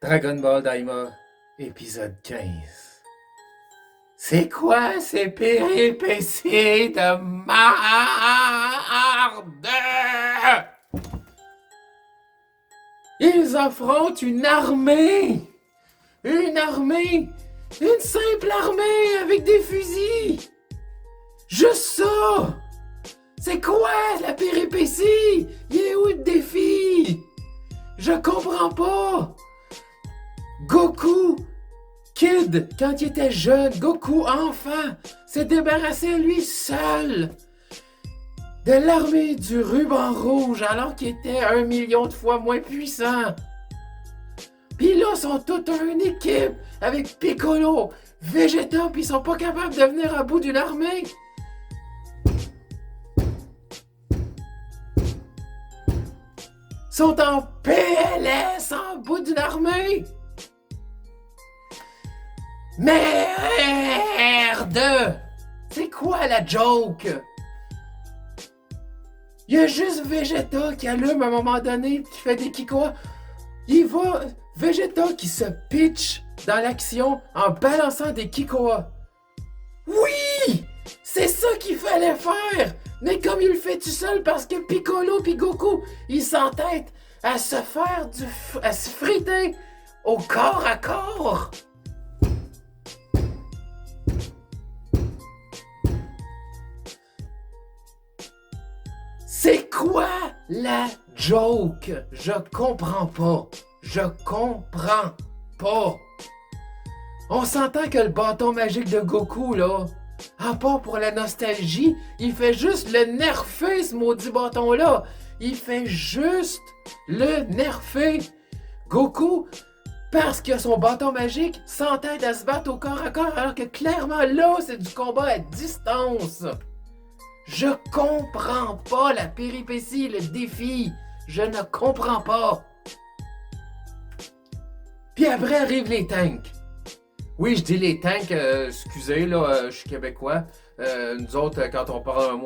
Dragon Ball Daima, épisode 15. C'est quoi ces péripéties de marde? Ils affrontent une armée! Une armée! Une simple armée avec des fusils! Juste ça! C'est quoi la péripétie? Il est où le défi? Je comprends pas! Goku, kid, quand il était jeune, Goku, enfant, s'est débarrassé lui seul de l'armée du ruban rouge alors qu'il était 1 million de fois moins puissant. Puis là, ils sont toute une équipe avec Piccolo, Vegeta, puis ils sont pas capables de venir à bout d'une armée. Ils sont en PLS en bout d'une armée. Merde! C'est quoi la joke? Il y a juste Vegeta qui allume à un moment donné, qui fait des kikoas. Il va... Vegeta qui se pitch dans l'action en balançant des kikoas. Oui! C'est ça qu'il fallait faire! Mais comme il le fait tout seul parce que Piccolo puis Goku, ils s'entêtent à se faire à se friter au corps à corps! C'est quoi la joke? Je comprends pas. Je comprends pas. On s'entend que le bâton magique de Goku, là, à part pour la nostalgie, il fait juste le nerfer, ce maudit bâton-là. Il fait juste le nerfer. Goku, parce que son bâton magique, s'entête à se battre au corps à corps, alors que clairement, là, c'est du combat à distance. Je comprends pas la péripétie, le défi. Je ne comprends pas. Puis après arrivent les tanks. Oui, je dis les tanks, excusez, là, je suis québécois. Nous autres, quand on parle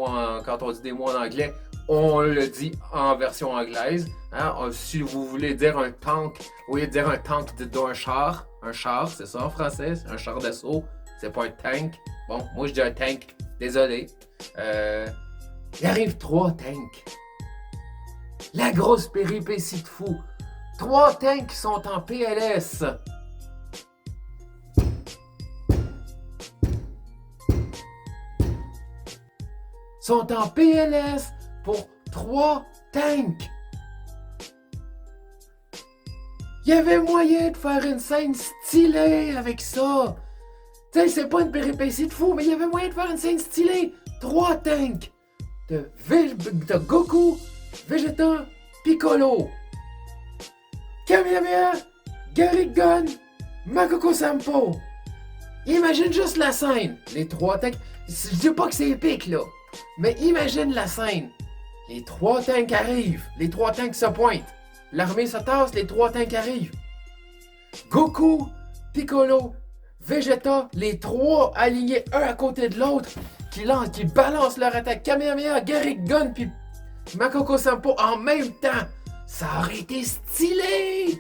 quand on dit des mots en anglais, on le dit en version anglaise. Hein? Si vous voulez dire un tank, vous voulez dire un tank d'un char. Un char, c'est ça en français, c'est un char d'assaut. C'est pas un tank. Bon, moi je dis un tank. Désolé. Il arrive 3 tanks. La grosse péripétie de fou. 3 tanks qui sont en PLS. Sont en PLS pour 3 tanks. Il y avait moyen de faire une scène stylée avec ça. Tu sais, c'est pas une péripétie de fou, mais il y avait moyen de faire une scène stylée. 3 tanks de Goku, Vegeta, Piccolo, Kamehameha, Garrick-Gun, Makoko Sampo. Imagine juste la scène. Les 3 tanks. Je dis pas que c'est épique, là. Mais imagine la scène. Les 3 tanks arrivent. Les 3 tanks se pointent. L'armée se tasse, les 3 tanks arrivent. Goku, Piccolo, Vegeta, les 3 alignés un à côté de l'autre, qui balancent leur attaque. Kamehameha, Garrick-Gun puis Makoko Sampo en même temps. Ça aurait été stylé!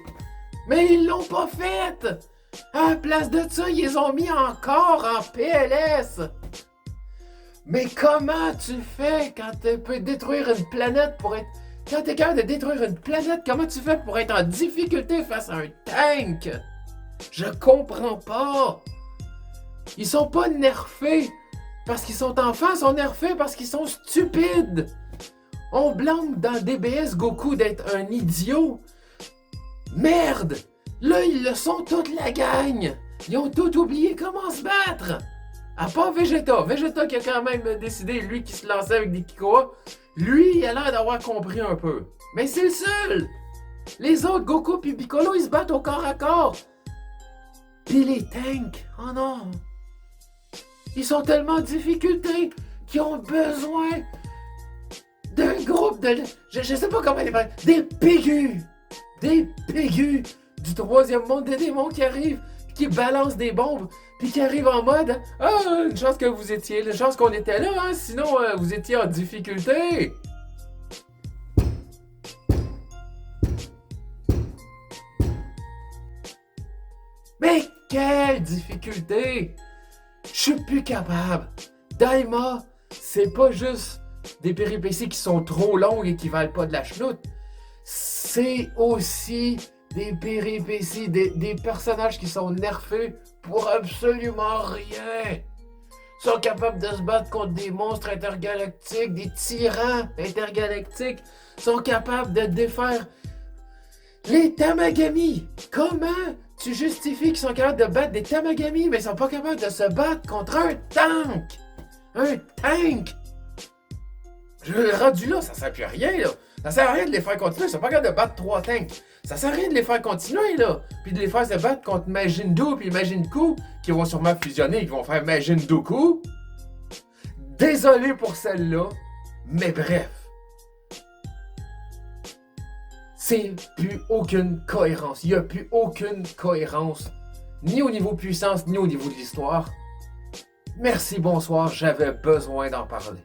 Mais ils l'ont pas fait! À la place de ça, ils les ont mis encore en PLS! Mais comment tu fais quand tu peux détruire une planète pour être... Quand t'es capable de détruire une planète, comment tu fais pour être en difficulté face à un tank? Je comprends pas! Ils sont pas nerfés parce qu'ils sont enfants, ils sont nerfés parce qu'ils sont stupides! On blâme dans DBS Goku d'être un idiot. Merde! Là, ils le sont toute la gang! Ils ont tout oublié comment se battre! À part Vegeta. Vegeta qui a quand même décidé, lui qui se lançait avec des Kikoa, lui, il a l'air d'avoir compris un peu. Mais c'est le seul! Les autres, Goku et Piccolo, ils se battent au corps à corps. Puis les tanks, oh non! Ils sont tellement en difficulté qu'ils ont besoin d'un groupe de... Je sais pas comment les faire. Des pégus! Des pégus du 3e monde des démons qui arrivent, qui balancent des bombes, puis qui arrivent en mode « Ah, une chance que vous étiez là, une chance qu'on était là, hein, sinon vous étiez en difficulté! » Mais quelle difficulté! Je suis plus capable. Daima, c'est pas juste des péripéties qui sont trop longues et qui valent pas de la chenoute. C'est aussi des péripéties, des personnages qui sont nerfés pour absolument rien. Ils sont capables de se battre contre des monstres intergalactiques, des tyrans intergalactiques. Ils sont capables de défaire les Tamagami. Comment tu justifies qu'ils sont capables de battre des Tamagami, mais ils sont pas capables de se battre contre un tank? Un tank! Rendu là, ça sert plus à rien, là. Ça sert à rien de les faire continuer. Ils sont pas capables de battre 3 tanks. Ça sert à rien de les faire continuer, là. Puis de les faire se battre contre Majin Buu puis Majin Buu, qui vont sûrement fusionner, qui vont faire Majin Dooku. Désolé pour celle-là, mais bref. C'est plus aucune cohérence. Il n'y a plus aucune cohérence, ni au niveau puissance, ni au niveau de l'histoire. Merci, bonsoir, j'avais besoin d'en parler.